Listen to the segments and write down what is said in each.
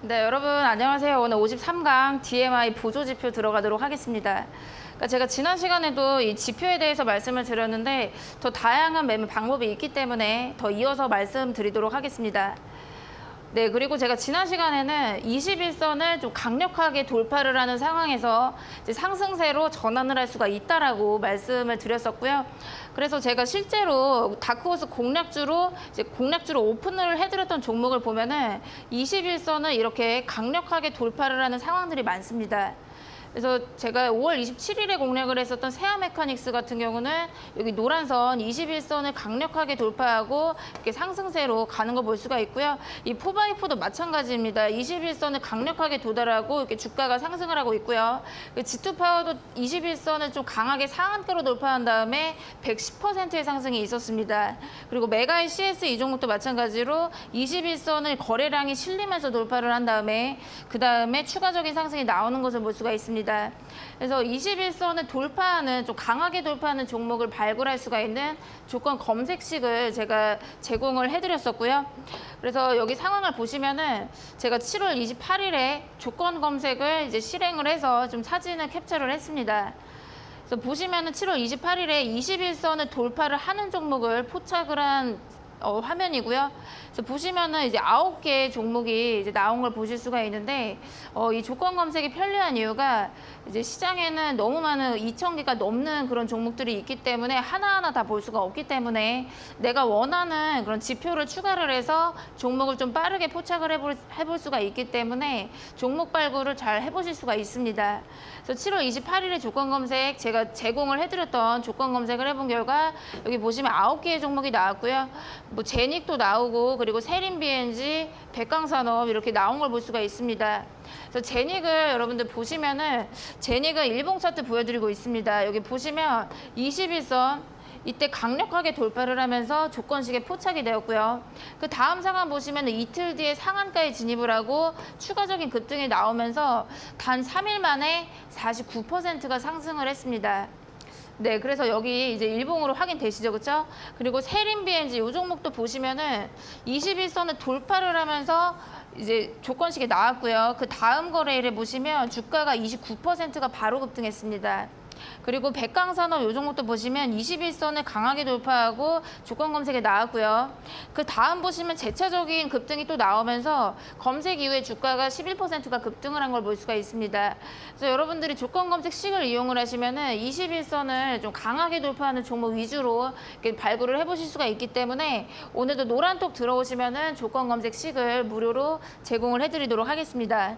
네, 여러분 안녕하세요. 오늘 53강 DMI 보조지표 들어가도록 하겠습니다. 그러니까 제가 지난 시간에도 이 지표에 대해서 말씀을 드렸는데 더 다양한 매매 방법이 있기 때문에 더 이어서 말씀드리도록 하겠습니다. 네, 그리고 제가 지난 시간에는 21선을 좀 강력하게 돌파를 하는 상황에서 이제 상승세로 전환을 할 수가 있다라고 말씀을 드렸었고요. 그래서 제가 실제로 다크호스 공략주로 오픈을 해드렸던 종목을 보면은 21선을 이렇게 강력하게 돌파를 하는 상황들이 많습니다. 그래서 제가 5월 27일에 공략을 했었던 세아메카닉스 같은 경우는 여기 노란선 21선을 강력하게 돌파하고 이렇게 상승세로 가는 거 볼 수가 있고요. 이 4x4도 마찬가지입니다. 21선을 강력하게 도달하고 이렇게 주가가 상승을 하고 있고요. G2파워도 21선을 좀 강하게 상한가로 돌파한 다음에 110%의 상승이 있었습니다. 그리고 메가이 CS 이 종목도 마찬가지로 21선을 거래량이 실리면서 돌파를 한 다음에 그 다음에 추가적인 상승이 나오는 것을 볼 수가 있습니다. 그래서 21선을 돌파하는 좀 강하게 돌파하는 종목을 발굴할 수가 있는 조건 검색식을 제가 제공을 해드렸었고요. 그래서 여기 상황을 보시면은 제가 7월 28일에 조건 검색을 이제 실행을 해서 좀 사진을 캡처를 했습니다. 그래서 보시면은 7월 28일에 21선을 돌파를 하는 종목을 포착을 한 화면이고요. 그래서 보시면은 이제 9개의 종목이 이제 나온 걸 보실 수가 있는데, 이 조건 검색이 편리한 이유가 이제 시장에는 너무 많은 2,000개가 넘는 그런 종목들이 있기 때문에 하나하나 다 볼 수가 없기 때문에 내가 원하는 그런 지표를 추가를 해서 종목을 좀 빠르게 포착을 해볼 수가 있기 때문에 종목 발굴을 잘 해보실 수가 있습니다. 그래서 7월 28일에 조건 검색 제가 제공을 해드렸던 조건 검색을 해본 결과 여기 보시면 9개의 종목이 나왔고요. 뭐 제닉도 나오고 그리고 세림 BNG, 백강산업 이렇게 나온 걸 볼 수가 있습니다. 그래서 제닉을 여러분들 보시면은 제닉은 일봉 차트 보여드리고 있습니다. 여기 보시면 21선 이때 강력하게 돌파를 하면서 조건식에 포착이 되었고요. 그 다음 상황 보시면 이틀 뒤에 상한가에 진입을 하고 추가적인 급등이 나오면서 단 3일 만에 49%가 상승을 했습니다. 네, 그래서 여기 이제 일봉으로 확인되시죠, 그렇죠? 그리고 세림 BNG 이 종목도 보시면은 21선을 돌파를 하면서 이제 조건식에 나왔고요. 그 다음 거래일에 보시면 주가가 29%가 바로 급등했습니다. 그리고 백강산업 이 종목도 보시면 21선을 강하게 돌파하고 조건 검색에 나왔고요. 그 다음 보시면 재차적인 급등이 또 나오면서 검색 이후에 주가가 11%가 급등을 한 걸 볼 수가 있습니다. 그래서 여러분들이 조건 검색식을 이용을 하시면은 21선을 좀 강하게 돌파하는 종목 위주로 이렇게 발굴을 해보실 수가 있기 때문에 오늘도 노란톡 들어오시면은 조건 검색식을 무료로 제공을 해드리도록 하겠습니다.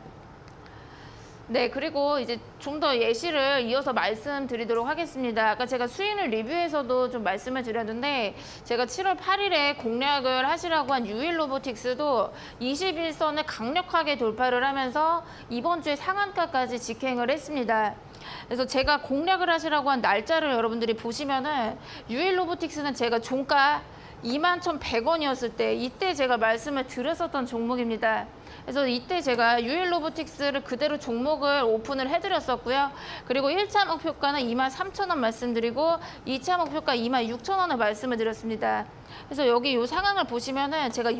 네, 그리고 이제 좀 더 예시를 이어서 말씀드리도록 하겠습니다. 아까 제가 수익률 리뷰에서도 좀 말씀을 드렸는데 제가 7월 8일에 공략을 하시라고 한 유일로보틱스도 21선을 강력하게 돌파를 하면서 이번 주에 상한가까지 직행을 했습니다. 그래서 제가 공략을 하시라고 한 날짜를 여러분들이 보시면은 유일로보틱스는 제가 종가 21,100원이었을 때 이때 제가 말씀을 드렸었던 종목입니다. 그래서 이때 제가 유일로보틱스를 그대로 종목을 오픈을 해드렸었고요. 그리고 1차 목표가는 23,000원 말씀드리고 2차 목표가 26,000원을 말씀을 드렸습니다. 그래서 여기 이 상황을 보시면은 제가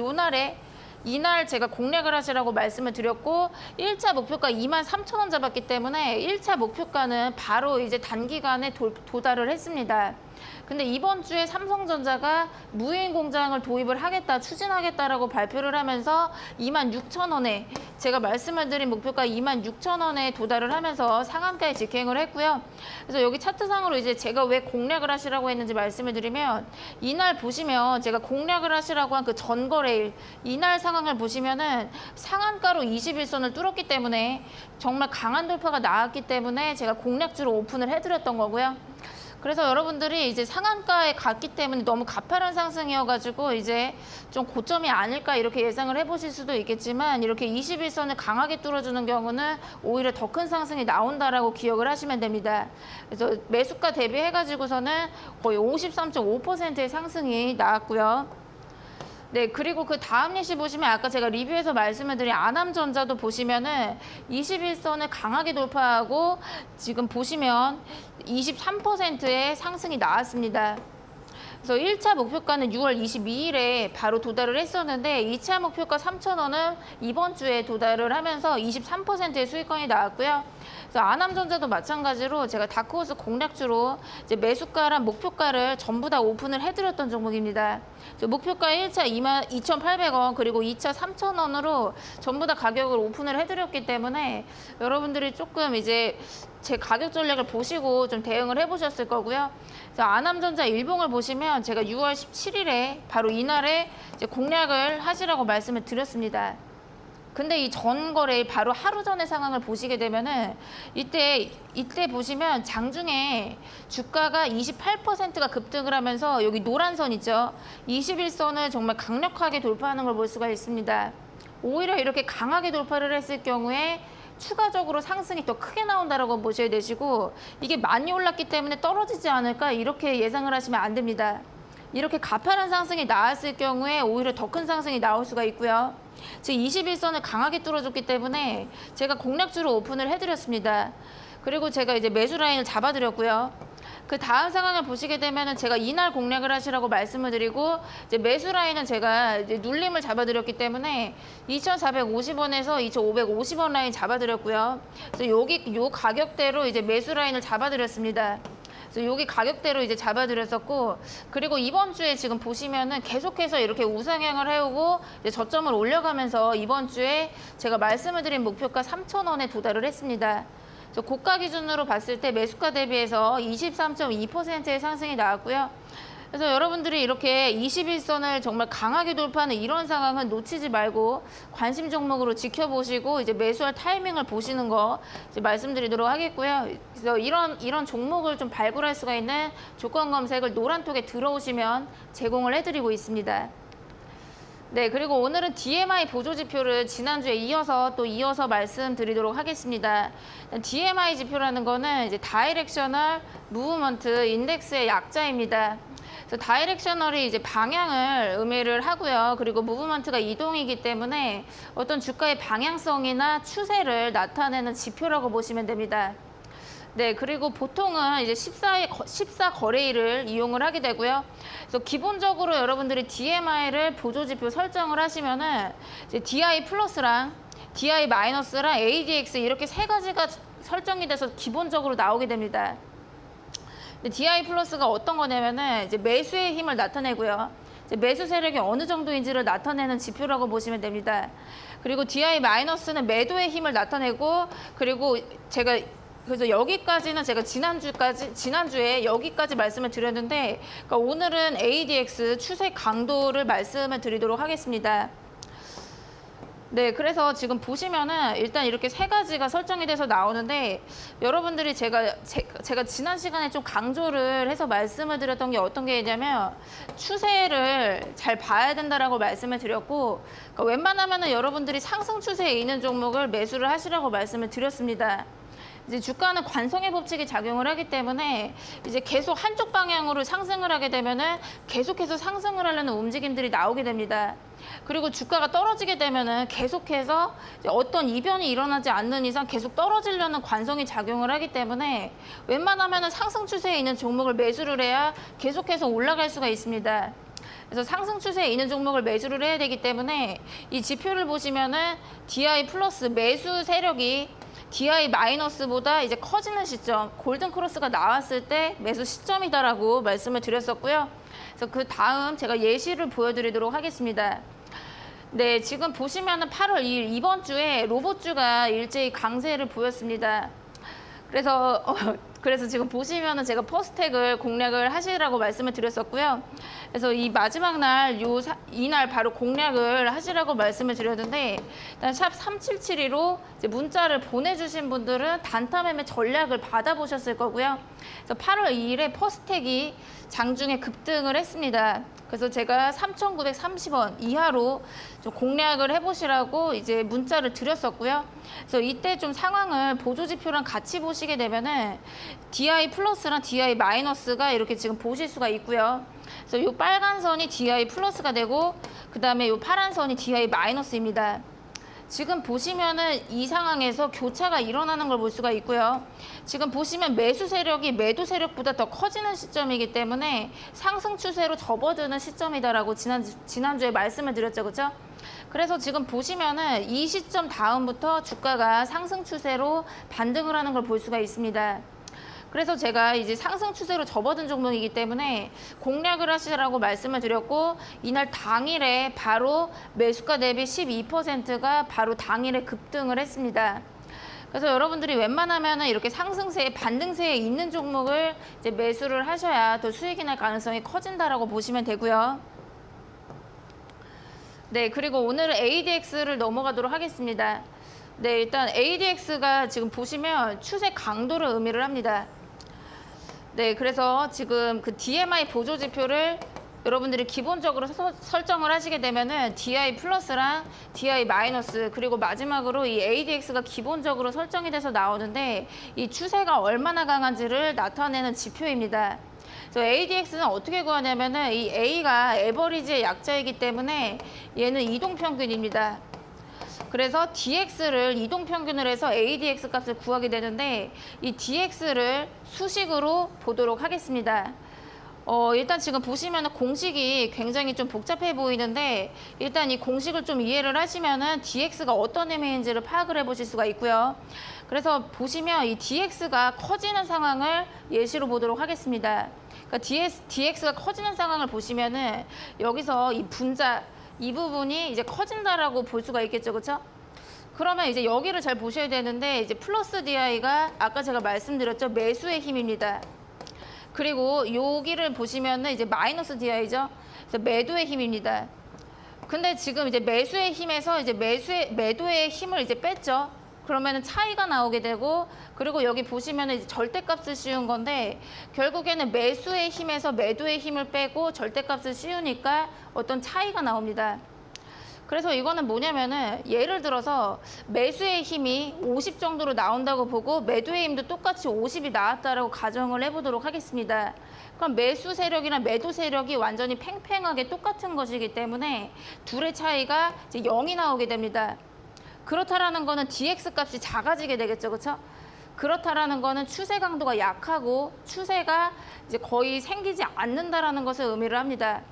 이날 제가 공략을 하시라고 말씀을 드렸고 1차 목표가 23,000원 잡았기 때문에 1차 목표가는 바로 이제 단기간에 도달을 했습니다. 근데 이번 주에 삼성전자가 무인 공장을 도입을 하겠다, 추진하겠다라고 발표를 하면서 26,000원에 제가 말씀을 드린 목표가 26,000원에 도달을 하면서 상한가에 직행을 했고요. 그래서 여기 차트상으로 이제 제가 왜 공략을 하시라고 했는지 말씀을 드리면 이날 보시면 제가 공략을 하시라고 한 그 전거래일 이날 상황을 보시면은 상한가로 21선을 뚫었기 때문에 정말 강한 돌파가 나왔기 때문에 제가 공략주로 오픈을 해드렸던 거고요. 그래서 여러분들이 이제 상한가에 갔기 때문에 너무 가파른 상승이어가지고 이제 좀 고점이 아닐까 이렇게 예상을 해보실 수도 있겠지만 이렇게 21선을 강하게 뚫어주는 경우는 오히려 더 큰 상승이 나온다라고 기억을 하시면 됩니다. 그래서 매수가 대비해가지고서는 거의 53.5%의 상승이 나왔고요. 네, 그리고 그 다음 예시 보시면 아까 제가 리뷰에서 말씀을 드린 아남전자도 보시면은 21선을 강하게 돌파하고 지금 보시면 23%의 상승이 나왔습니다. 그래서 1차 목표가는 6월 22일에 바로 도달을 했었는데 2차 목표가 3,000원은 이번 주에 도달을 하면서 23%의 수익권이 나왔고요. 그래서 아남전자도 마찬가지로 제가 다크호스 공략주로 이제 매수가랑 목표가를 전부 다 오픈을 해드렸던 종목입니다. 목표가 1차 22,800원 그리고 2차 3,000원으로 전부 다 가격을 오픈을 해드렸기 때문에 여러분들이 조금 이제 제 가격 전략을 보시고 좀 대응을 해보셨을 거고요. 아남전자 일봉을 보시면 제가 6월 17일에 바로 이날에 이제 공략을 하시라고 말씀을 드렸습니다. 근데 이 전 거래 바로 하루 전의 상황을 보시게 되면은 이때 보시면 장중에 주가가 28%가 급등을 하면서 여기 노란 선 있죠. 21선을 정말 강력하게 돌파하는 걸 볼 수가 있습니다. 오히려 이렇게 강하게 돌파를 했을 경우에 추가적으로 상승이 더 크게 나온다라고 보셔야 되시고 이게 많이 올랐기 때문에 떨어지지 않을까 이렇게 예상을 하시면 안 됩니다. 이렇게 가파른 상승이 나왔을 경우에 오히려 더 큰 상승이 나올 수가 있고요. 즉 21선을 강하게 뚫어줬기 때문에 제가 공략주로 오픈을 해드렸습니다. 그리고 제가 이제 매수 라인을 잡아드렸고요. 그 다음 상황을 보시게 되면은 제가 이날 공략을 하시라고 말씀을 드리고 이제 매수 라인은 제가 이제 눌림을 잡아드렸기 때문에 2,450원에서 2,550원 라인 잡아드렸고요. 그래서 요 가격대로 이제 매수 라인을 잡아드렸습니다. 그래서 여기 가격대로 이제 잡아드렸었고 그리고 이번 주에 지금 보시면은 계속해서 이렇게 우상향을 해오고 이제 저점을 올려가면서 이번 주에 제가 말씀을 드린 목표가 3,000원에 도달을 했습니다. 고가 기준으로 봤을 때 매수가 대비해서 23.2%의 상승이 나왔고요. 그래서 여러분들이 이렇게 21선을 정말 강하게 돌파하는 이런 상황은 놓치지 말고 관심 종목으로 지켜보시고 이제 매수할 타이밍을 보시는 거 이제 말씀드리도록 하겠고요. 그래서 이런 종목을 좀 발굴할 수가 있는 조건 검색을 노란톡에 들어오시면 제공을 해드리고 있습니다. 네, 그리고 오늘은 DMI 보조 지표를 지난주에 이어서 말씀드리도록 하겠습니다. DMI 지표라는 거는 이제 다이렉셔널 무브먼트 인덱스의 약자입니다. 그래서 다이렉셔널이 이제 방향을 의미를 하고요. 그리고 무브먼트가 이동이기 때문에 어떤 주가의 방향성이나 추세를 나타내는 지표라고 보시면 됩니다. 네, 그리고 보통은 이제 14 거래일을 이용을 하게 되고요. 그래서 기본적으로 여러분들이 DMI를 보조지표 설정을 하시면은 이제 DI 플러스랑 DI 마이너스랑 ADX 이렇게 세 가지가 설정이 돼서 기본적으로 나오게 됩니다. 근데 DI 플러스가 어떤 거냐면은 이제 매수의 힘을 나타내고요. 이제 매수 세력이 어느 정도인지를 나타내는 지표라고 보시면 됩니다. 그리고 DI 마이너스는 매도의 힘을 나타내고 그리고 그래서 여기까지는 제가 지난주에 여기까지 말씀을 드렸는데 그러니까 오늘은 ADX 추세 강도를 말씀을 드리도록 하겠습니다. 네, 그래서 지금 보시면은 일단 이렇게 세 가지가 설정이 돼서 나오는데 여러분들이 제가 지난 시간에 좀 강조를 해서 말씀을 드렸던 게 어떤 게 있냐면 추세를 잘 봐야 된다라고 말씀을 드렸고 그러니까 웬만하면은 여러분들이 상승 추세에 있는 종목을 매수를 하시라고 말씀을 드렸습니다. 이제 주가는 관성의 법칙이 작용을 하기 때문에 이제 계속 한쪽 방향으로 상승을 하게 되면은 계속해서 상승을 하려는 움직임들이 나오게 됩니다. 그리고 주가가 떨어지게 되면은 계속해서 어떤 이변이 일어나지 않는 이상 계속 떨어지려는 관성이 작용을 하기 때문에 웬만하면은 상승 추세에 있는 종목을 매수를 해야 계속해서 올라갈 수가 있습니다. 그래서 상승 추세에 있는 종목을 매수를 해야 되기 때문에 이 지표를 보시면은 DI 플러스 매수 세력이 DI 마이너스보다 이제 커지는 시점, 골든 크로스가 나왔을 때 매수 시점이다라고 말씀을 드렸었고요. 그래서 그 다음 제가 예시를 보여드리도록 하겠습니다. 네, 지금 보시면은 8월 2일 이번 주에 로봇주가 일제히 강세를 보였습니다. 그래서 지금 보시면은 제가 퍼스텍을 공략을 하시라고 말씀을 드렸었고요. 그래서 이 마지막 날 이날 바로 공략을 하시라고 말씀을 드렸는데 일단 샵 3772로 이제 문자를 보내주신 분들은 단타 매매 전략을 받아보셨을 거고요. 그래서 8월 2일에 퍼스텍이 장중에 급등을 했습니다. 그래서 제가 3,930원 이하로 좀 공략을 해보시라고 이제 문자를 드렸었고요. 그래서 이때 좀 상황을 보조지표랑 같이 보시게 되면은 DI 플러스랑 DI 마이너스가 이렇게 지금 보실 수가 있고요. 그래서 이 빨간 선이 DI 플러스가 되고 그 다음에 이 파란 선이 DI 마이너스입니다. 지금 보시면은 이 상황에서 교차가 일어나는 걸 볼 수가 있고요. 지금 보시면 매수 세력이 매도 세력보다 더 커지는 시점이기 때문에 상승 추세로 접어드는 시점이다라고 지난주에 말씀을 드렸죠. 그렇죠? 그래서 지금 보시면은 이 시점 다음부터 주가가 상승 추세로 반등을 하는 걸 볼 수가 있습니다. 그래서 제가 이제 상승 추세로 접어든 종목이기 때문에 공략을 하시라고 말씀을 드렸고, 이날 당일에 바로 매수가 대비 12%가 바로 당일에 급등을 했습니다. 그래서 여러분들이 웬만하면 이렇게 상승세에 반등세에 있는 종목을 이제 매수를 하셔야 더 수익이 날 가능성이 커진다라고 보시면 되고요. 네, 그리고 오늘은 ADX를 넘어가도록 하겠습니다. 네, 일단 ADX가 지금 보시면 추세 강도를 의미를 합니다. 네, 그래서 지금 그 DMI 보조 지표를 여러분들이 기본적으로 설정을 하시게 되면은 DI 플러스랑 DI 마이너스, 그리고 마지막으로 이 ADX가 기본적으로 설정이 돼서 나오는데, 이 추세가 얼마나 강한지를 나타내는 지표입니다. 그래서 ADX는 어떻게 구하냐면은 이 A가 에버리지의 약자이기 때문에 얘는 이동평균입니다. 그래서 DX를 이동평균을 해서 ADX 값을 구하게 되는데, 이 DX를 수식으로 보도록 하겠습니다. 일단 지금 보시면 공식이 굉장히 좀 복잡해 보이는데, 일단 이 공식을 좀 이해를 하시면은 DX가 어떤 의미인지를 파악을 해보실 수가 있고요. 그래서 보시면 이 DX가 커지는 상황을 예시로 보도록 하겠습니다. 그러니까 DX가 커지는 상황을 보시면은 여기서 이 분자 이 부분이 이제 커진다라고 볼 수가 있겠죠, 그렇죠? 그러면 이제 여기를 잘 보셔야 되는데, 이제 플러스 DI가 아까 제가 말씀드렸죠, 매수의 힘입니다. 그리고 여기를 보시면은 이제 마이너스 DI죠, 그래서 매도의 힘입니다. 근데 지금 이제 매수의 힘에서 이제 매도의 힘을 이제 뺐죠. 그러면은 차이가 나오게 되고, 그리고 여기 보시면은 이제 절대값을 씌운 건데, 결국에는 매수의 힘에서 매도의 힘을 빼고 절대값을 씌우니까 어떤 차이가 나옵니다. 그래서 이거는 뭐냐면은 예를 들어서 매수의 힘이 50 정도로 나온다고 보고 매도의 힘도 똑같이 50이 나왔다라고 가정을 해보도록 하겠습니다. 그럼 매수 세력이나 매도 세력이 완전히 팽팽하게 똑같은 것이기 때문에 둘의 차이가 이제 0이 나오게 됩니다. 그렇다라는 거는 DX 값이 작아지게 되겠죠, 그렇죠? 그렇다라는 거는 추세 강도가 약하고 추세가 이제 거의 생기지 않는다라는 것을 의미를 합니다.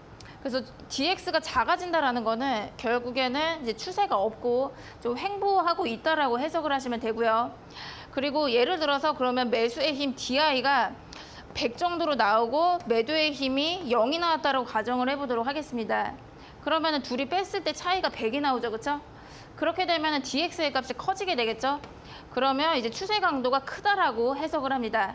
그래서 DX가 작아진다라는 거는 결국에는 이제 추세가 없고 좀 횡보하고 있다라고 해석을 하시면 되고요. 그리고 예를 들어서 그러면 매수의 힘 DI가 100 정도로 나오고 매도의 힘이 0이 나왔다라고 가정을 해보도록 하겠습니다. 그러면은 둘이 뺐을 때 차이가 100이 나오죠, 그렇죠? 그렇게 되면 DX의 값이 커지게 되겠죠. 그러면 이제 추세 강도가 크다라고 해석을 합니다.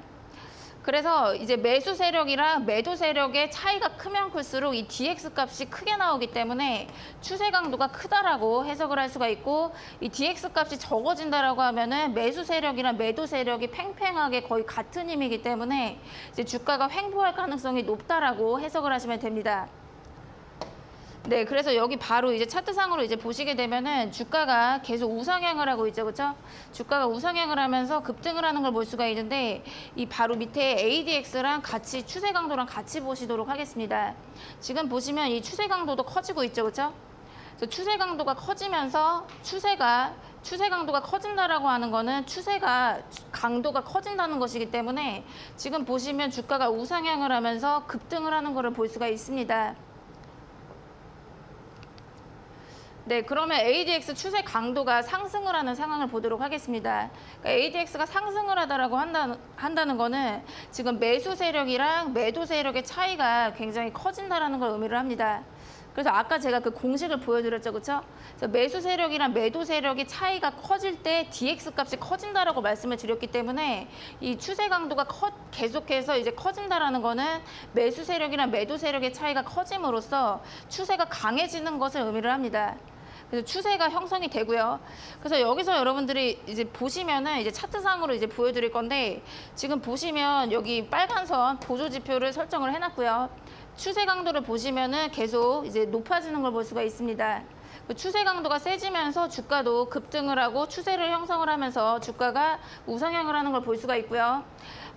그래서 이제 매수 세력이랑 매도 세력의 차이가 크면 클수록 이 DX 값이 크게 나오기 때문에 추세 강도가 크다라고 해석을 할 수가 있고, 이 DX 값이 적어진다라고 하면은 매수 세력이랑 매도 세력이 팽팽하게 거의 같은 힘이기 때문에 이제 주가가 횡보할 가능성이 높다라고 해석을 하시면 됩니다. 네, 그래서 여기 바로 이제 차트상으로 이제 보시게 되면은 주가가 계속 우상향을 하고 있죠, 그렇죠? 주가가 우상향을 하면서 급등을 하는 걸 볼 수가 있는데, 이 바로 밑에 ADX랑 같이 추세 강도랑 같이 보시도록 하겠습니다. 지금 보시면 이 추세 강도도 커지고 있죠, 그렇죠? 그래서 추세 강도가 커지면서 추세 강도가 커진다라고 하는 거는 추세가 강도가 커진다는 것이기 때문에 지금 보시면 주가가 우상향을 하면서 급등을 하는 거를 볼 수가 있습니다. 네, 그러면 ADX 추세 강도가 상승을 하는 상황을 보도록 하겠습니다. 그러니까 ADX가 상승을 하다라고 한다는 거는 지금 매수 세력이랑 매도 세력의 차이가 굉장히 커진다라는 걸 의미를 합니다. 그래서 아까 제가 그 공식을 보여드렸죠, 그렇죠? 그래서 매수 세력이랑 매도 세력의 차이가 커질 때 DX 값이 커진다라고 말씀을 드렸기 때문에 이 추세 강도가 계속해서 이제 커진다라는 거는 매수 세력이랑 매도 세력의 차이가 커짐으로써 추세가 강해지는 것을 의미를 합니다. 그래서 추세가 형성이 되고요. 그래서 여기서 여러분들이 이제 보시면은 이제 차트상으로 이제 보여드릴 건데, 지금 보시면 여기 빨간 선 보조 지표를 설정을 해놨고요. 추세 강도를 보시면은 계속 이제 높아지는 걸 볼 수가 있습니다. 그 추세 강도가 세지면서 주가도 급등을 하고 추세를 형성을 하면서 주가가 우상향을 하는 걸 볼 수가 있고요.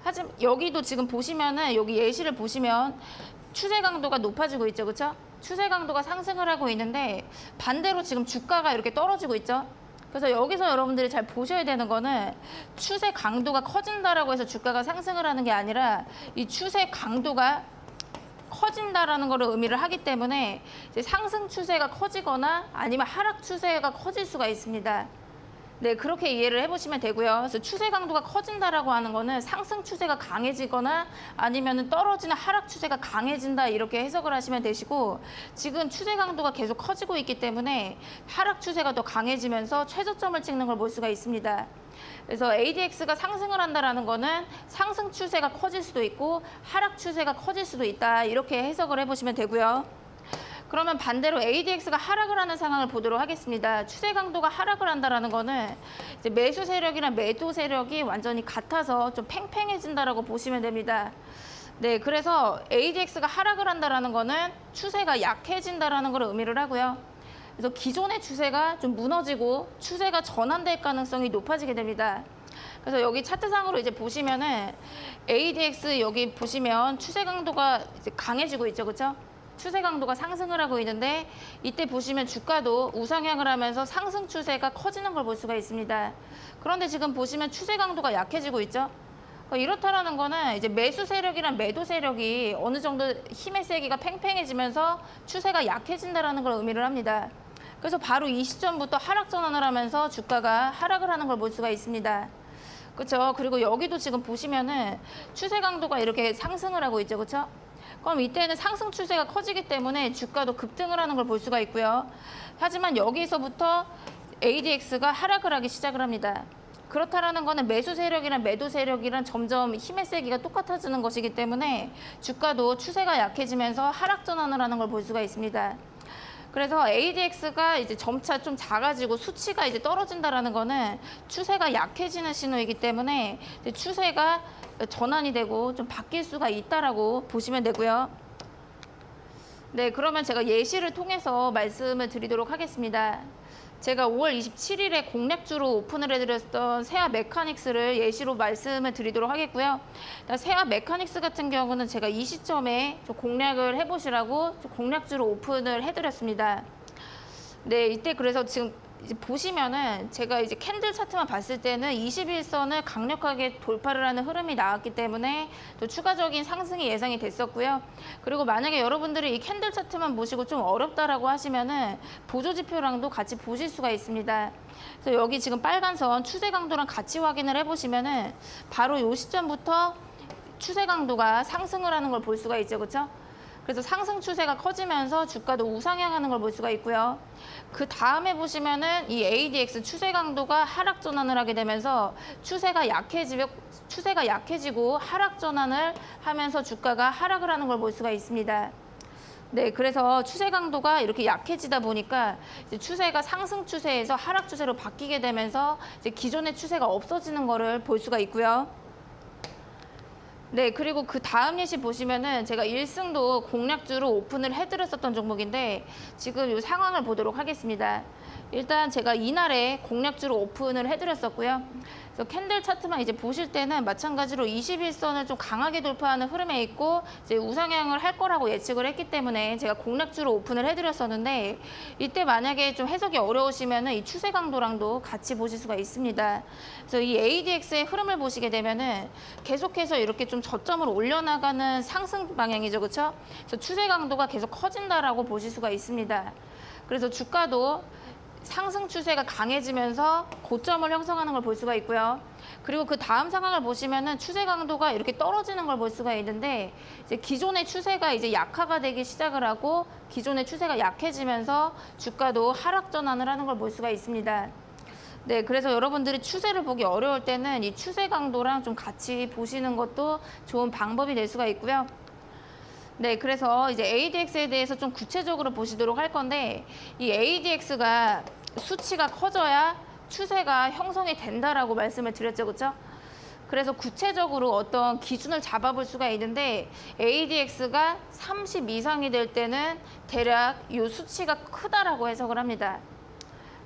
하지만 여기도 지금 보시면은 여기 예시를 보시면 추세 강도가 높아지고 있죠, 그렇죠? 추세 강도가 상승을 하고 있는데 반대로 지금 주가가 이렇게 떨어지고 있죠. 그래서 여기서 여러분들이 잘 보셔야 되는 거는 추세 강도가 커진다라고 해서 주가가 상승을 하는 게 아니라 이 추세 강도가 커진다라는 걸 의미를 하기 때문에 이제 상승 추세가 커지거나 아니면 하락 추세가 커질 수가 있습니다. 네, 그렇게 이해를 해보시면 되고요. 그래서 추세 강도가 커진다라고 하는 거는 상승 추세가 강해지거나 아니면 떨어지는 하락 추세가 강해진다 이렇게 해석을 하시면 되시고 지금 추세 강도가 계속 커지고 있기 때문에 하락 추세가 더 강해지면서 최저점을 찍는 걸 볼 수가 있습니다. 그래서 ADX가 상승을 한다라는 거는 상승 추세가 커질 수도 있고 하락 추세가 커질 수도 있다 이렇게 해석을 해보시면 되고요. 그러면 반대로 ADX가 하락을 하는 상황을 보도록 하겠습니다. 추세 강도가 하락을 한다라는 거는 이제 매수 세력이랑 매도 세력이 완전히 같아서 좀 팽팽해진다라고 보시면 됩니다. 네, 그래서 ADX가 하락을 한다라는 거는 추세가 약해진다라는 걸 의미를 하고요. 그래서 기존의 추세가 좀 무너지고 추세가 전환될 가능성이 높아지게 됩니다. 그래서 여기 차트상으로 이제 보시면은 ADX 여기 보시면 추세 강도가 이제 강해지고 있죠, 그렇죠? 추세 강도가 상승을 하고 있는데 이때 보시면 주가도 우상향을 하면서 상승 추세가 커지는 걸 볼 수가 있습니다. 그런데 지금 보시면 추세 강도가 약해지고 있죠. 이렇다라는 거는 이제 매수 세력이랑 매도 세력이 어느 정도 힘의 세기가 팽팽해지면서 추세가 약해진다라는 걸 의미를 합니다. 그래서 바로 이 시점부터 하락 전환을 하면서 주가가 하락을 하는 걸 볼 수가 있습니다. 그렇죠? 그리고 여기도 지금 보시면은 추세 강도가 이렇게 상승을 하고 있죠, 그렇죠? 그럼 이때는 상승 추세가 커지기 때문에 주가도 급등을 하는 걸 볼 수가 있고요. 하지만 여기서부터 ADX가 하락을 하기 시작을 합니다. 그렇다라는 거는 매수 세력이랑 매도 세력이랑 점점 힘의 세기가 똑같아지는 것이기 때문에 주가도 추세가 약해지면서 하락 전환을 하는 걸 볼 수가 있습니다. 그래서 ADX가 이제 점차 좀 작아지고 수치가 이제 떨어진다라는 거는 추세가 약해지는 신호이기 때문에 이제 추세가 전환이 되고 좀 바뀔 수가 있다라고 보시면 되고요. 네, 그러면 제가 예시를 통해서 말씀을 드리도록 하겠습니다. 제가 5월 27일에 공략주로 오픈을 해드렸던 세아 메카닉스를 예시로 말씀을 드리도록 하겠고요. 세아 메카닉스 같은 경우는 제가 이 시점에 좀 공략을 해보시라고 좀 공략주로 오픈을 해드렸습니다. 네, 이때 그래서 지금 이제 보시면은 제가 이제 캔들 차트만 봤을 때는 21선을 강력하게 돌파를 하는 흐름이 나왔기 때문에 또 추가적인 상승이 예상이 됐었고요. 그리고 만약에 여러분들이 이 캔들 차트만 보시고 좀 어렵다라고 하시면은 보조 지표랑도 같이 보실 수가 있습니다. 그래서 여기 지금 빨간 선 추세 강도랑 같이 확인을 해보시면은 바로 이 시점부터 추세 강도가 상승을 하는 걸 볼 수가 있죠, 그렇죠? 그래서 상승 추세가 커지면서 주가도 우상향하는 걸 볼 수가 있고요. 그 다음에 보시면은 이 ADX 추세 강도가 하락 전환을 하게 되면서 추세가 약해지고 하락 전환을 하면서 주가가 하락을 하는 걸 볼 수가 있습니다. 네, 그래서 추세 강도가 이렇게 약해지다 보니까 이제 추세가 상승 추세에서 하락 추세로 바뀌게 되면서 이제 기존의 추세가 없어지는 거를 볼 수가 있고요. 네, 그리고 그 다음 예시 보시면은 제가 1승도 공략주로 오픈을 해드렸었던 종목인데 지금 이 상황을 보도록 하겠습니다. 일단 제가 이날에 공략주로 오픈을 해드렸었고요. 그래서 캔들 차트만 이제 보실 때는 마찬가지로 21선을 좀 강하게 돌파하는 흐름에 있고 이제 우상향을 할 거라고 예측을 했기 때문에 제가 공략주로 오픈을 해드렸었는데 이때 만약에 좀 해석이 어려우시면은 이 추세 강도랑도 같이 보실 수가 있습니다. 그래서 이 ADX의 흐름을 보시게 되면은 계속해서 이렇게 좀 저점을 올려나가는 상승 방향이죠, 그렇죠? 그래서 추세 강도가 계속 커진다라고 보실 수가 있습니다. 그래서 주가도 상승 추세가 강해지면서 고점을 형성하는 걸 볼 수가 있고요. 그리고 그 다음 상황을 보시면은 추세 강도가 이렇게 떨어지는 걸 볼 수가 있는데 이제 기존의 추세가 이제 약화가 되기 시작을 하고 기존의 추세가 약해지면서 주가도 하락 전환을 하는 걸 볼 수가 있습니다. 네, 그래서 여러분들이 추세를 보기 어려울 때는 이 추세 강도랑 좀 같이 보시는 것도 좋은 방법이 될 수가 있고요. 네, 그래서 이제 ADX에 대해서 좀 구체적으로 보시도록 할 건데 이 ADX가 수치가 커져야 추세가 형성이 된다라고 말씀을 드렸죠, 그렇죠? 그래서 구체적으로 어떤 기준을 잡아볼 수가 있는데 ADX가 30 이상이 될 때는 대략 이 수치가 크다라고 해석을 합니다.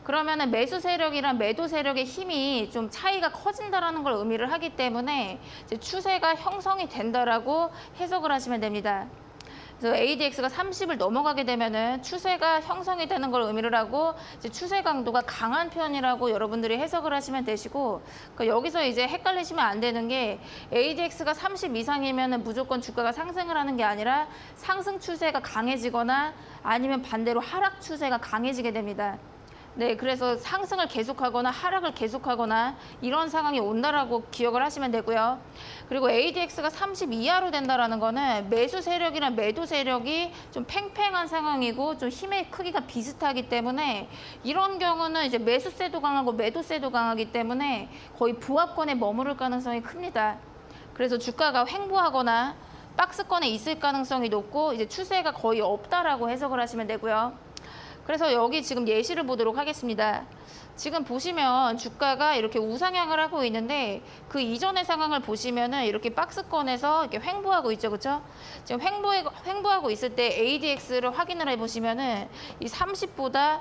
그러면은 매수 세력이랑 매도 세력의 힘이 좀 차이가 커진다라는 걸 의미를 하기 때문에 이제 추세가 형성이 된다라고 해석을 하시면 됩니다. 그래서 그래서 ADX가 30을 넘어가게 되면은 추세가 형성이 되는 걸 의미를 하고 이제 추세 강도가 강한 편이라고 여러분들이 해석을 하시면 되시고, 그러니까 여기서 이제 헷갈리시면 안 되는 게 ADX가 30 이상이면은 무조건 주가가 상승을 하는 게 아니라 상승 추세가 강해지거나 아니면 반대로 하락 추세가 강해지게 됩니다. 네, 그래서 상승을 계속하거나 하락을 계속하거나 이런 상황이 온다라고 기억을 하시면 되고요. 그리고 ADX가 30 이하로 된다라는 거는 매수 세력이랑 매도 세력이 좀 팽팽한 상황이고 좀 힘의 크기가 비슷하기 때문에 이런 경우는 이제 매수세도 강하고 매도세도 강하기 때문에 거의 부합권에 머무를 가능성이 큽니다. 그래서 주가가 횡보하거나 박스권에 있을 가능성이 높고 이제 추세가 거의 없다라고 해석을 하시면 되고요. 그래서 여기 지금 예시를 보도록 하겠습니다. 지금 보시면 주가가 이렇게 우상향을 하고 있는데 그 이전의 상황을 보시면은 이렇게 박스권에서 이렇게 횡보하고 있죠, 그렇죠? 지금 횡보하고 있을 때 ADX를 확인을 해보시면은 이 30보다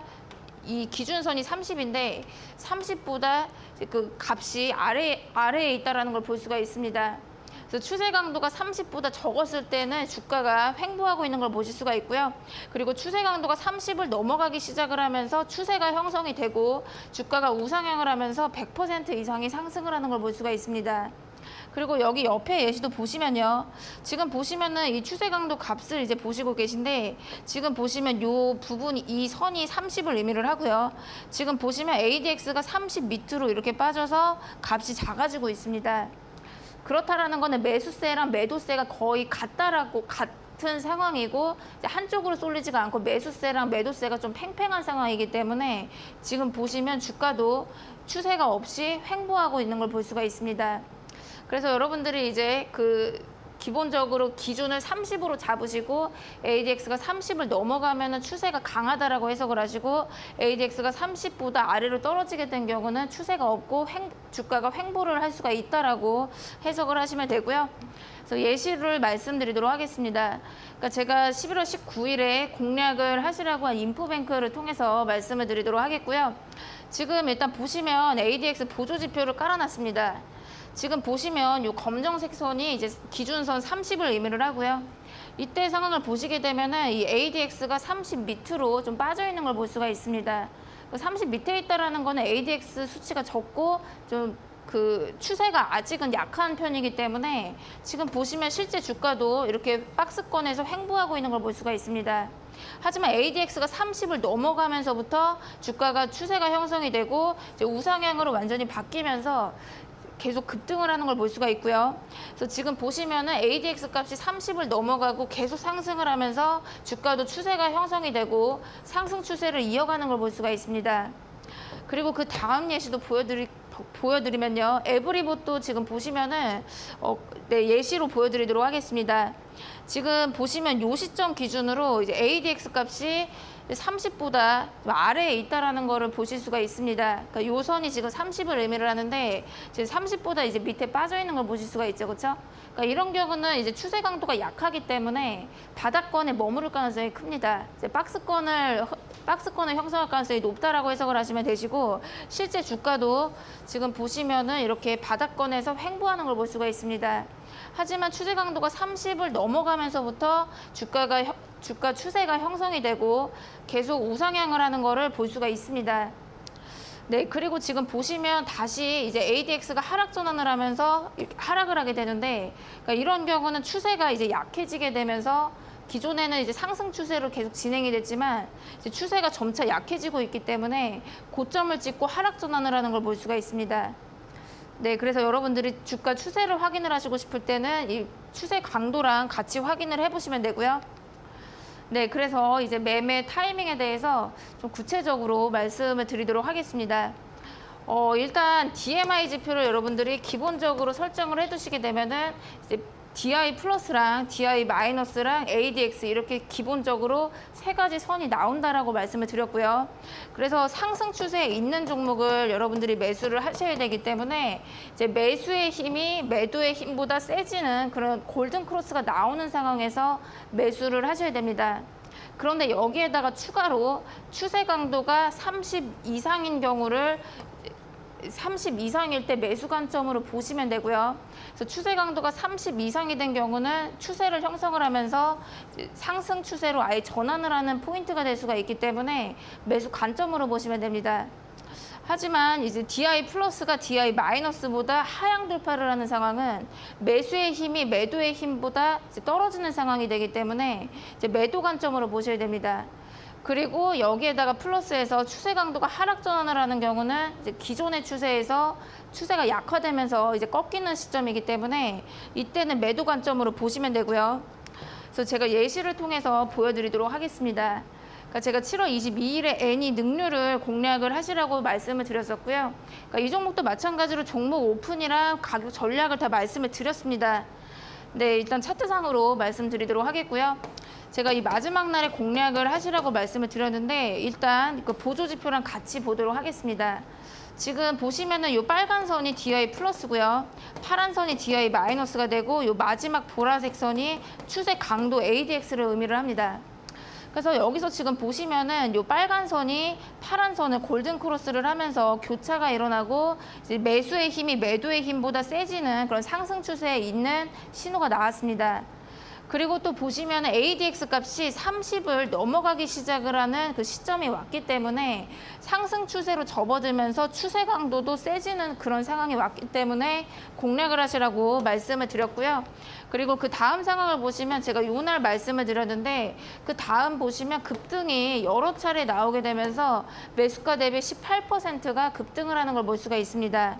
이 기준선이 30인데 30보다 그 값이 아래에 있다라는 걸 볼 수가 있습니다. 그래서 추세 강도가 30보다 적었을 때는 주가가 횡보하고 있는 걸 보실 수가 있고요. 그리고 추세 강도가 30을 넘어가기 시작을 하면서 추세가 형성이 되고 주가가 우상향을 하면서 100% 이상이 상승을 하는 걸 볼 수가 있습니다. 그리고 여기 옆에 예시도 보시면요. 지금 보시면은 이 추세 강도 값을 이제 보시고 계신데 지금 보시면 요 부분이 이 선이 30을 의미를 하고요. 지금 보시면 ADX가 30 밑으로 이렇게 빠져서 값이 작아지고 있습니다. 그렇다라는 거는 매수세랑 매도세가 거의 같은 상황이고 한쪽으로 쏠리지가 않고 매수세랑 매도세가 좀 팽팽한 상황이기 때문에 지금 보시면 주가도 추세가 없이 횡보하고 있는 걸 볼 수가 있습니다. 그래서 여러분들이 이제 기본적으로 기준을 30으로 잡으시고 ADX가 30을 넘어가면 추세가 강하다라고 해석을 하시고 ADX가 30보다 아래로 떨어지게 된 경우는 추세가 없고 주가가 횡보를 할 수가 있다라고 해석을 하시면 되고요. 그래서 예시를 말씀드리도록 하겠습니다. 그러니까 제가 11월 19일에 공략을 하시라고 한 인포뱅크를 통해서 말씀을 드리도록 하겠고요. 지금 일단 보시면 ADX 보조지표를 깔아놨습니다. 지금 보시면 이 검정색 선이 이제 기준선 30을 의미를 하고요. 이때 상황을 보시게 되면은 이 ADX가 30 밑으로 좀 빠져 있는 걸 볼 수가 있습니다. 30 밑에 있다라는 거는 ADX 수치가 적고 좀 추세가 아직은 약한 편이기 때문에 지금 보시면 실제 주가도 이렇게 박스권에서 횡보하고 있는 걸 볼 수가 있습니다. 하지만 ADX가 30을 넘어가면서부터 주가가 추세가 형성이 되고 이제 우상향으로 완전히 바뀌면서 계속 급등을 하는 걸 볼 수가 있고요. 그래서 지금 보시면은 ADX 값이 30을 넘어가고 계속 상승을 하면서 주가도 추세가 형성이 되고 상승 추세를 이어가는 걸 볼 수가 있습니다. 그리고 그 다음 예시도 보여드리면요. 에브리봇도 지금 보시면은 예시로 보여드리도록 하겠습니다. 지금 보시면 요 시점 기준으로 이제 ADX 값이 30보다 아래에 있다라는 거를 보실 수가 있습니다. 그러니까 요 선이 지금 30을 의미를 하는데 지금 30보다 이제 밑에 빠져 있는 걸 보실 수가 있죠, 그렇죠? 그러니까 이런 경우는 이제 추세 강도가 약하기 때문에 바닥권에 머무를 가능성이 큽니다. 이제 박스권을 형성할 가능성이 높다라고 해석을 하시면 되시고 실제 주가도 지금 보시면은 이렇게 바닥권에서 횡보하는 걸 볼 수가 있습니다. 하지만 추세 강도가 30을 넘어가면서부터 주가 추세가 형성이 되고 계속 우상향을 하는 거를 볼 수가 있습니다. 네, 그리고 지금 보시면 다시 이제 ADX가 하락 전환을 하면서 이렇게 하락을 하게 되는데 그러니까 이런 경우는 추세가 이제 약해지게 되면서 기존에는 이제 상승 추세로 계속 진행이 됐지만 이제 추세가 점차 약해지고 있기 때문에 고점을 찍고 하락 전환을 하는 걸 볼 수가 있습니다. 네, 그래서 여러분들이 주가 추세를 확인을 하시고 싶을 때는 이 추세 강도랑 같이 확인을 해보시면 되고요. 네, 그래서 이제 매매 타이밍에 대해서 좀 구체적으로 말씀을 드리도록 하겠습니다. 일단 DMI 지표를 여러분들이 기본적으로 설정을 해두시게 되면은 이제 DI 플러스랑 DI 마이너스랑 ADX 이렇게 기본적으로 세 가지 선이 나온다라고 말씀을 드렸고요. 그래서 상승 추세에 있는 종목을 여러분들이 매수를 하셔야 되기 때문에 이제 매수의 힘이 매도의 힘보다 세지는 그런 골든 크로스가 나오는 상황에서 매수를 하셔야 됩니다. 그런데 여기에다가 추가로 추세 강도가 30 이상인 경우를 30 이상일 때 매수 관점으로 보시면 되고요. 그래서 추세 강도가 30 이상이 된 경우는 추세를 형성을 하면서 상승 추세로 아예 전환을 하는 포인트가 될 수가 있기 때문에 매수 관점으로 보시면 됩니다. 하지만 이제 DI 플러스가 DI 마이너스보다 하향 돌파를 하는 상황은 매수의 힘이 매도의 힘보다 이제 떨어지는 상황이 되기 때문에 이제 매도 관점으로 보셔야 됩니다. 그리고 여기에다가 플러스해서 추세 강도가 하락 전환을 하는 경우는 이제 기존의 추세에서 추세가 약화되면서 이제 꺾이는 시점이기 때문에 이때는 매도 관점으로 보시면 되고요. 그래서 제가 예시를 통해서 보여드리도록 하겠습니다. 그러니까 제가 7월 22일에 애니 능률을 공략을 하시라고 말씀을 드렸었고요. 그러니까 이 종목도 마찬가지로 종목 오픈이랑 가격 전략을 다 말씀을 드렸습니다. 네, 일단 차트상으로 말씀드리도록 하겠고요. 제가 이 마지막 날에 공략을 하시라고 말씀을 드렸는데 일단 그 보조 지표랑 같이 보도록 하겠습니다. 지금 보시면은 이 빨간 선이 DI 플러스고요. 파란 선이 DI 마이너스가 되고 이 마지막 보라색 선이 추세 강도 ADX를 의미를 합니다. 그래서 여기서 지금 보시면은 이 빨간 선이 파란 선을 골든 크로스를 하면서 교차가 일어나고 이제 매수의 힘이 매도의 힘보다 세지는 그런 상승 추세에 있는 신호가 나왔습니다. 그리고 또 보시면 ADX 값이 30을 넘어가기 시작을 하는 그 시점이 왔기 때문에 상승 추세로 접어들면서 추세 강도도 세지는 그런 상황이 왔기 때문에 공략을 하시라고 말씀을 드렸고요. 그리고 그 다음 상황을 보시면 제가 요날 말씀을 드렸는데 그 다음 보시면 급등이 여러 차례 나오게 되면서 매수가 대비 18%가 급등을 하는 걸 볼 수가 있습니다.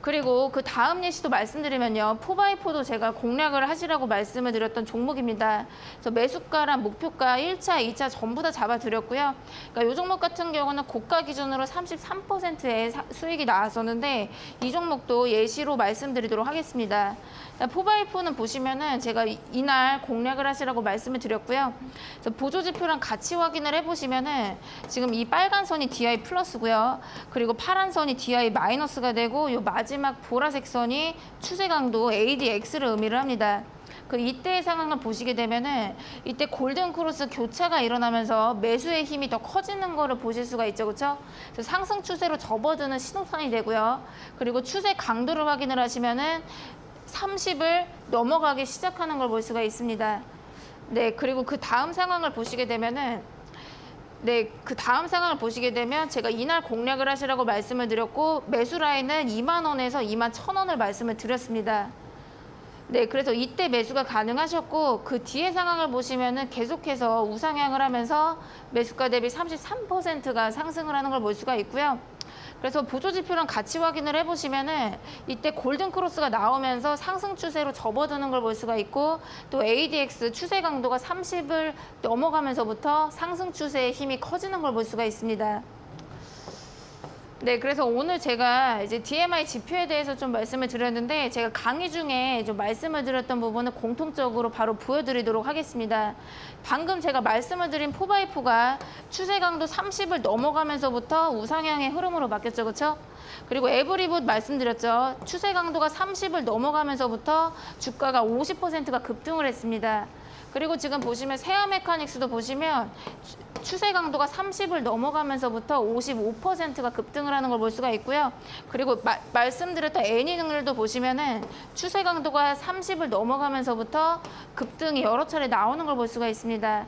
그리고 그 다음 예시도 말씀드리면요. 4x4도 제가 공략을 하시라고 말씀을 드렸던 종목입니다. 그래서 매수가랑 목표가 1차, 2차 전부 다 잡아드렸고요. 그러니까 이 종목 같은 경우는 고가 기준으로 33%의 수익이 나왔었는데 이 종목도 예시로 말씀드리도록 하겠습니다. 4x4는 보시면은 제가 이날 공략을 하시라고 말씀을 드렸고요. 그래서 보조 지표랑 같이 확인을 해보시면은 지금 이 빨간 선이 DI 플러스고요. 그리고 파란 선이 DI 마이너스가 되고 이 마지막 보라색 선이 추세 강도 ADX를 의미를 합니다. 그 이때의 상황을 보시게 되면은 이때 골든 크로스 교차가 일어나면서 매수의 힘이 더 커지는 거를 보실 수가 있죠, 그렇죠? 그래서 상승 추세로 접어드는 신호선이 되고요. 그리고 추세 강도를 확인을 하시면은 30을 넘어가기 시작하는 걸 볼 수가 있습니다. 네, 그리고 그 다음 상황을 보시게 되면은 그 다음 상황을 보시게 되면 제가 이날 공략을 하시라고 말씀을 드렸고 매수 라인은 2만 원에서 2만 1,000원을 말씀을 드렸습니다. 네, 그래서 이때 매수가 가능하셨고 그 뒤에 상황을 보시면은 계속해서 우상향을 하면서 매수가 대비 33%가 상승을 하는 걸 볼 수가 있고요. 그래서 보조 지표랑 같이 확인을 해보시면은 이때 골든 크로스가 나오면서 상승 추세로 접어드는 걸 볼 수가 있고 또 ADX 추세 강도가 30을 넘어가면서부터 상승 추세의 힘이 커지는 걸 볼 수가 있습니다. 네, 그래서 오늘 제가 이제 DMI 지표에 대해서 좀 말씀을 드렸는데 제가 강의 중에 좀 말씀을 드렸던 부분을 공통적으로 바로 보여드리도록 하겠습니다. 방금 제가 말씀을 드린 4x4가 추세 강도 30을 넘어가면서부터 우상향의 흐름으로 바뀌었죠, 그렇죠? 그리고 에브리봇 말씀드렸죠. 추세 강도가 30을 넘어가면서부터 주가가 50%가 급등을 했습니다. 그리고 지금 보시면 세아 메카닉스도 보시면 추세 강도가 30을 넘어가면서부터 55%가 급등을 하는 걸 볼 수가 있고요. 그리고 말씀드렸던 애니 능률도 보시면은 추세 강도가 30을 넘어가면서부터 급등이 여러 차례 나오는 걸 볼 수가 있습니다.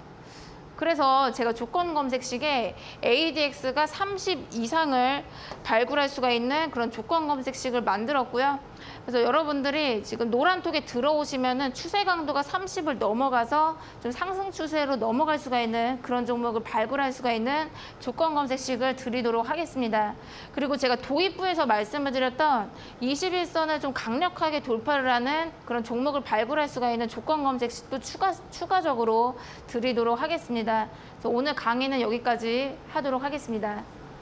그래서 제가 조건 검색식에 ADX가 30 이상을 발굴할 수가 있는 그런 조건 검색식을 만들었고요. 그래서 여러분들이 지금 노란톡에 들어오시면은 추세 강도가 30을 넘어가서 좀 상승 추세로 넘어갈 수가 있는 그런 종목을 발굴할 수가 있는 조건 검색식을 드리도록 하겠습니다. 그리고 제가 도입부에서 말씀을 드렸던 21선을 좀 강력하게 돌파를 하는 그런 종목을 발굴할 수가 있는 조건 검색식도 추가적으로 드리도록 하겠습니다. 그래서 오늘 강의는 여기까지 하도록 하겠습니다.